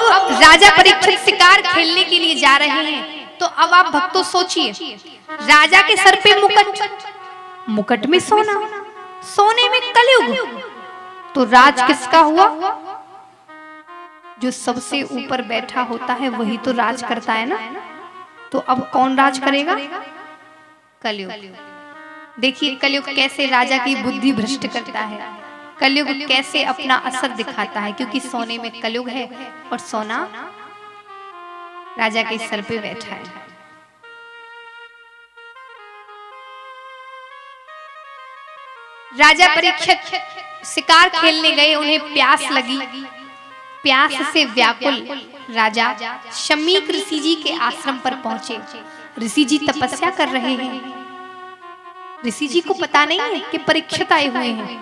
अब राजा परीक्षित शिकार खेलने के लिए जा रहे हैं। तो अब आप भक्तों सोचिए, राजा के सर पे मुकुट, मुकुट में सोना, सोने में कलयुग, तो राज किसका हुआ? जो सबसे ऊपर बैठा होता है वही तो राज करता है ना। तो अब कौन राज करेगा? कलयुग। देखिए कलयुग कैसे राजा की बुद्धि भ्रष्ट करता है, कलयुग कैसे अपना असर दिखाता है, क्योंकि सोने में कलयुग है और सोना राजा के सर पे बैठा है। राजा परीक्षित शिकार खेलने गए, उन्हें प्यास लगी। प्यास से व्याकुल राजा शमीक ऋषि जी के आश्रम पर पहुंचे। ऋषि जी तपस्या कर रहे हैं। ऋषि जी को पता नहीं है कि परीक्षित आए हुए हैं,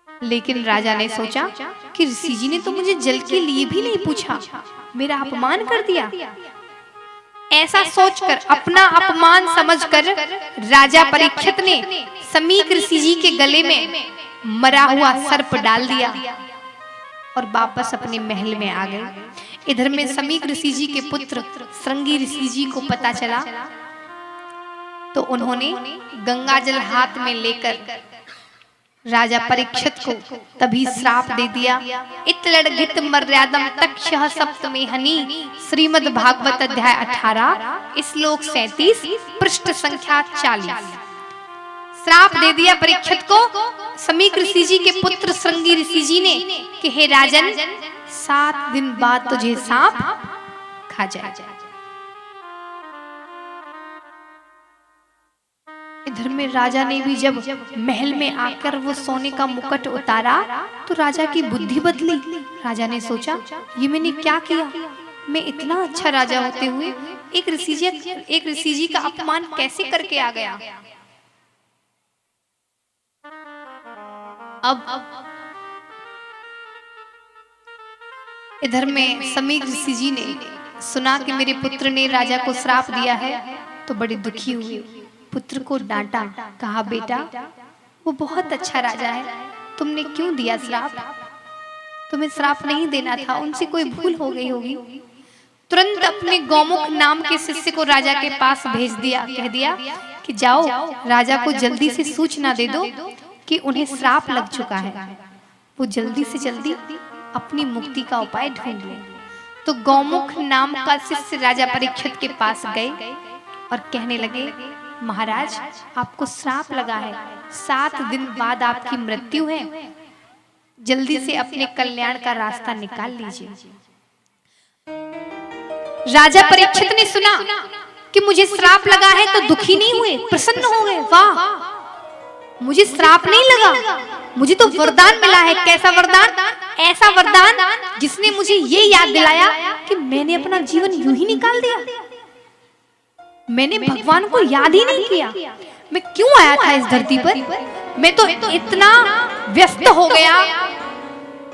लेकिन राजा ने सोचा कि ऋषि जी ने तो मुझे जल के लिए भी नहीं पूछा, मेरा अपमान कर दिया। ऐसा सोचकर, अपना अपमान समझकर राजा परीक्षित ने शमीक ऋषि जी के गले में मरा हुआ सर्प डाल दिया और वापस अपने महल में आ गए। इधर में शमीक ऋषि जी के पुत्र श्रृंगी ऋषि जी को पता चला, तो उन्होंने गंगा जल हाथ में लेकर राजा परीक्षित को तभी श्राप दे दिया। इत लड़गित मर्यादम तक्षः सप्तमे हनि, श्रीमद् भागवत अध्याय 18 श्लोक 37 पृष्ठ संख्या 40। श्राप दे दिया परीक्षित को शमीक ऋषि जी के पुत्र श्रृंगी ऋषि जी ने कि हे राजन, 7 दिन बाद तुझे सांप खा जाए। इधर में राजा ने भी जब महल में आकर वो सोने का मुकुट उतारा तो राजा की बुद्धि बदली। राजा ने सोचा, ये मैंने क्या किया? मैं इतना अच्छा राजा होते हुए एक ऋषि जी का अपमान कैसे करके आ गया? अब इधर में शमीक ऋषि जी ने सुना कि मेरे पुत्र ने राजा को श्राप दिया है, तो बड़े दुखी हुए। पुत्र को डांटा, कहा बेटा वो बहुत अच्छा राजा है, तुमने क्यों दिया श्राप? तुम्हें श्राप नहीं देना था, उनसे कोई भूल हो गई होगी। तुरंत अपने गौमुख नाम के शिष्य को राजा के पास भेज दिया, कह दिया कि जाओ राजा को जल्दी से सूचना दे दो कि उन्हें श्राप लग चुका है, वो जल्दी से जल्दी अपनी मुक्ति का उपाय ढूंढ लें। तो गौमुख नाम का शिष्य राजा परीक्षित के पास गए और कहने लगे, महाराज आपको श्राप लगा है, 7 दिन बाद आपकी मृत्यु है, जल्दी से अपने कल्याण का रास्ता निकाल लीजिए। राजा परीक्षित ने सुना कि मुझे श्राप लगा है तो दुखी नहीं हुए, प्रसन्न हो गए। वाह, मुझे श्राप नहीं लगा, मुझे तो वरदान मिला है। कैसा वरदान? ऐसा वरदान जिसने मुझे ये याद दिलाया कि मैंने अपना जीवन यूं ही निकाल दिया, मैंने भगवान को याद ही नहीं किया। मैं क्यों आया था इस धरती पर? मैं तो इतना व्यस्त हो गया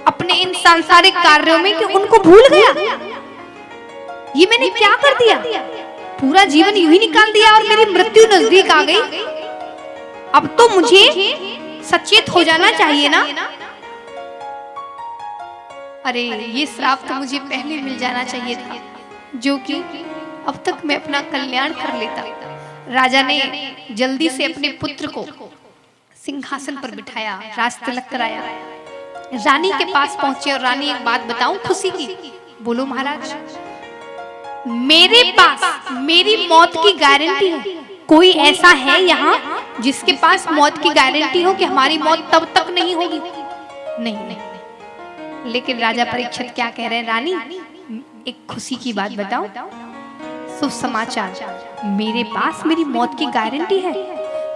अपने इन सांसारिक कार्यों में कि उनको भूल गया। ये मैंने क्या कर दिया? पूरा जीवन यूं ही निकाल दिया और मेरी मृत्यु नजदीक आ गई। अब तो मुझे सचेत हो जाना चाहिए ना। अरे ये श्राप तो मुझे पहले मिल जाना चाहिए था, जो कि अब तक मैं अपना कल्याण कर लेता। राजा ने जल्दी से अपने पुत्र को सिंहासन पर बिठाया, राज तिलक कराया, रानी के पास पहुंचे। और रानी, एक बात बताऊं खुशी की? बोलो महाराज। मेरे पास मेरी मौत की गारंटी है। कोई ऐसा है यहाँ जिसके पास मौत की गारंटी हो कि हमारी मौत तब तक नहीं होगी? नहीं। लेकिन राजा परीक्षित क्या कह रहे हैं, रानी एक खुशी की बात बताओ, शुभ समाचार, मेरे पास मेरी मौत की गारंटी है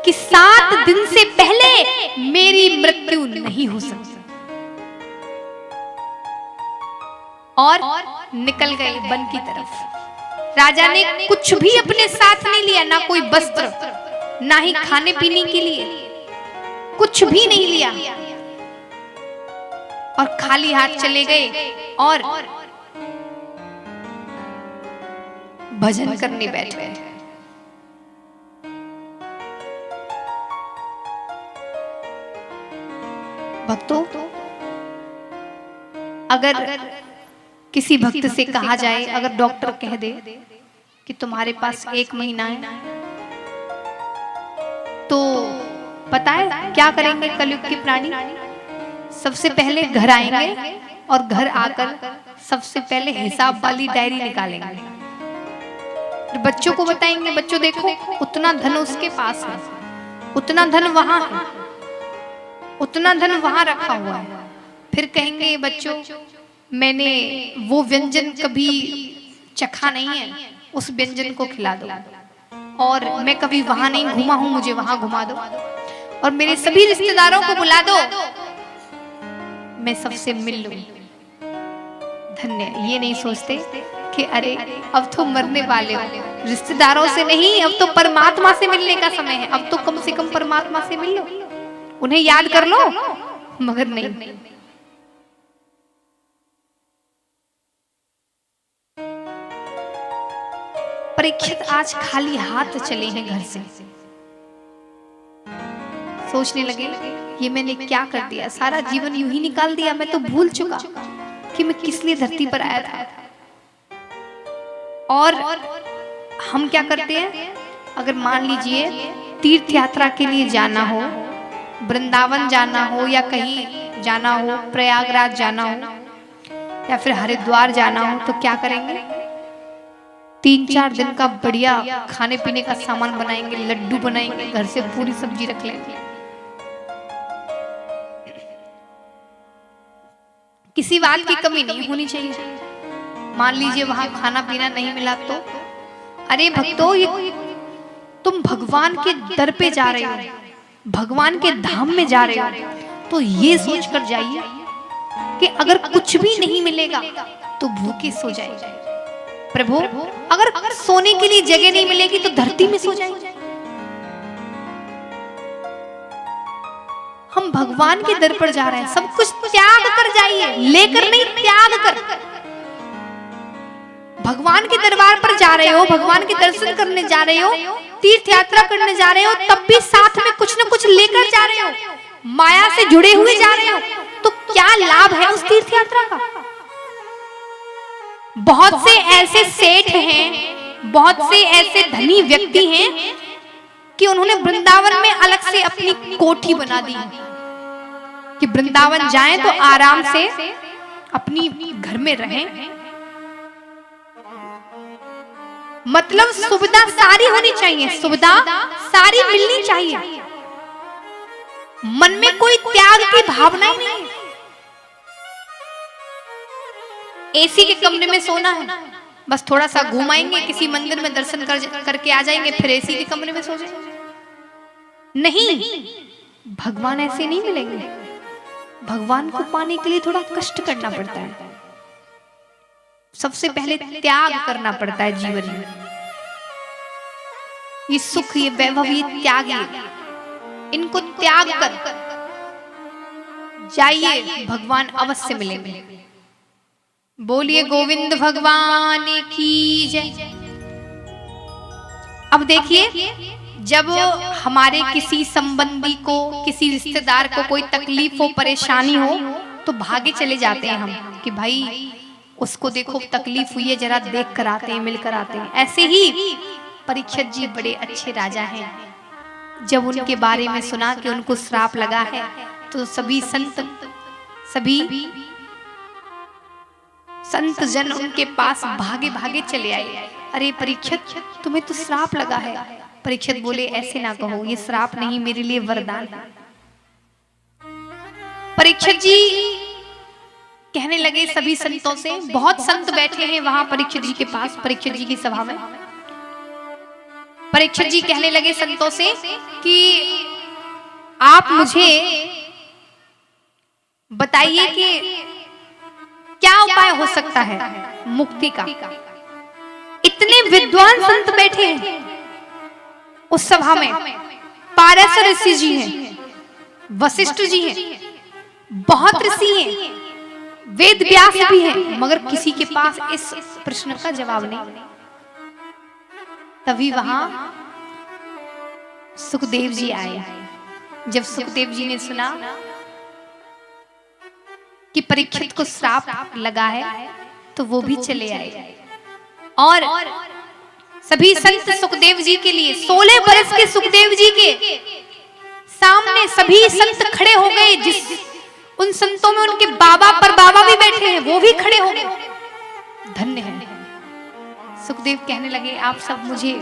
कि 7 दिन से पहले मेरी मृत्यु नहीं हो सकती। और निकल गए वन की तरफ। राजा ने कुछ भी अपने साथ नहीं लिया, ना कोई वस्त्र, ना ही खाने पीने के लिए, कुछ भी नहीं लिया और खाली हाथ चले गए और भजन करने बैठ गए। भक्तों, अगर किसी भक्त से कहा जाए, अगर डॉक्टर कह दे कि तुम्हारे पास 1 महीना है, तो पता है क्या करेंगे कलयुग के प्राणी? सबसे पहले घर आएंगे और घर आकर सबसे पहले हिसाब वाली डायरी निकालेंगे, फिर बच्चों को बताएंगे, बच्चों देखो उतना धन उसके पास है, उतना धन वहां है, उतना धन वहां रखा हुआ है। फिर कहेंगे बच्चों मैंने वो व्यंजन कभी चखा नहीं है, उस व्यंजन को खिला दो, और मैं कभी वहां नहीं घूमा हूं, मुझे वहां घुमा दो, और मेरे सभी रिश्तेदारों को बुला दो, मैं सबसे मिल लूं। धन्य। ये नहीं सोचते कि अरे अब तो मरने वाले हो, रिश्तेदारों से नहीं, अब तो परमात्मा से मिलने का समय है, अब तो कम से कम परमात्मा से मिल लो, उन्हें याद कर लो। मगर नहीं, परीक्षित आज खाली हाथ चले हैं घर से। सोचने लगे ये मैंने क्या कर दिया, सारा जीवन यूं ही निकाल दिया, मैं तो भूल चुका कि मैं किस लिए धरती पर आया था। और हम क्या करते हैं, अगर मान लीजिए तीर्थ यात्रा के लिए जाना हो, वृंदावन जाना हो, या कहीं जाना हो, प्रयागराज जाना हो, या फिर हरिद्वार जाना हो, तो क्या करेंगे? 3-4 दिन का बढ़िया खाने पीने का सामान बनाएंगे, लड्डू बनाएंगे, घर से पूरी सब्जी रख लेंगे। किसी बात की कमी नहीं होनी चाहिए। मान लीजिए वहां खाना पीना नहीं मिला तो अरे भक्तों, ये तुम भगवान के दर पे जा रहे हो, भगवान के धाम में जा रहे हो, तो ये सोच कर जाइए कि अगर कुछ भी नहीं मिलेगा तो भूखे सो जाएंगे। प्रभु अगर सोने के लिए जगह नहीं मिलेगी तो धरती में सो जाएंगे। हम भगवान के दर पर जा रहे हैं, सब कुछ त्याग कर जाइए, लेकर नहीं, त्याग कर। भगवान के दरबार पर जा रहे हो, भगवान के दर्शन करने जा रहे हो, तीर्थ यात्रा करने जा रहे हो, तब भी साथ में कुछ न कुछ लेकर जा रहे हो, माया से जुड़े हुए जा रहे हो, तो क्या लाभ है उस तीर्थ यात्रा का? बहुत से ऐसे सेठ हैं, बहुत से ऐसे धनी व्यक्ति हैं कि उन्होंने वृंदावन में अलग से अपनी कोठी बना दी कि वृंदावन जाएं तो आराम से अपनी घर में रहें। मतलब सुविधा सारी होनी चाहिए, सुविधा सारी मिलनी चाहिए, मन में कोई त्याग की भावना ही नहीं। एसी के कमरे में सोना है, बस थोड़ा सा घुमाएंगे, किसी मंदिर में दर्शन करके आ जाएंगे, फिर एसी के कमरे में सो जाएंगे। नहीं, भगवान ऐसे नहीं मिलेंगे। भगवान को पाने के लिए थोड़ा कष्ट करना पड़ता है, सबसे पहले त्याग करना पड़ता है जीवन में। ये सुख, ये वैभव, ये त्याग, इनको त्याग कर जाइए, भगवान अवश्य मिलेंगे। बोलिए गोविंद भगवान की जय। अब देखिए, जब हमारे किसी संबंधी को, किसी रिश्तेदार को कोई तकलीफ हो, परेशानी हो, तो भागे चले जाते हैं हम कि भाई उसको देखो तकलीफ हुई है, जरा देख कर आते हैं, मिलकर आते हैं। ऐसे ही परीक्षित जी बड़े अच्छे राजा हैं। जब उनके बारे में सुना कि उनको श्राप लगा है, तो सभी संत जन उनके पास भागे भागे चले आए। अरे परीक्षित, तुम्हें तो श्राप लगा है। परीक्षित बोले ऐसे ना कहो, ये श्राप नहीं, मेरे लिए वरदान है। परीक्षित जी कहने लगे सभी संतों से, बहुत संत बैठे हैं वहां परीक्षित जी के पास, परीक्षित जी की सभा में। परीक्षित जी कहने लगे संतों से कि आप मुझे बताइए कि क्या उपाय हो सकता है मुक्ति का। इतने विद्वान संत बैठे हैं उस सभा में। पारस ऋषि जी हैं, वशिष्ठ जी हैं, बहुत ऋषि हैं, वेद व्यास भी हैं, मगर किसी के पास इस प्रश्न का जवाब नहीं। तभी वहां सुखदेव जी आए। जब सुखदेव जी ने सुना कि परीक्षित को श्राप लगा है, तो वो भी चले आए और सभी संत सुखदेव जी के लिए 16 बरस के सुखदेव जी के सामने सभी संत खड़े हो गए। जिस उन संतों में उनके बाबा पर बाबा भी बैठे हैं, वो भी खड़े हो गए। धन्य है। सुखदेव कहने लगे, आप सब मुझे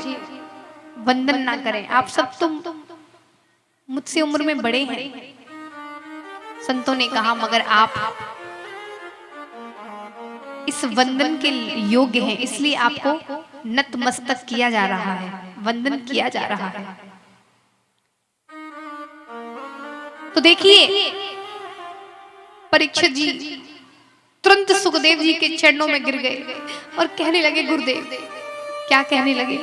वंदन ना करें, आप सब तुम मुझसे उम्र में बड़े हैं। संतों ने कहा, मगर आप इस वंदन के योग्य हैं, इसलिए आपको नतमस्तक किया जा रहा है, वंदन किया जा रहा है। तो देखिए परीक्षित जी तुरंत सुखदेव जी के चरणों में गिर गए और कहने लगे, गुरुदेव। क्या कहने लगे?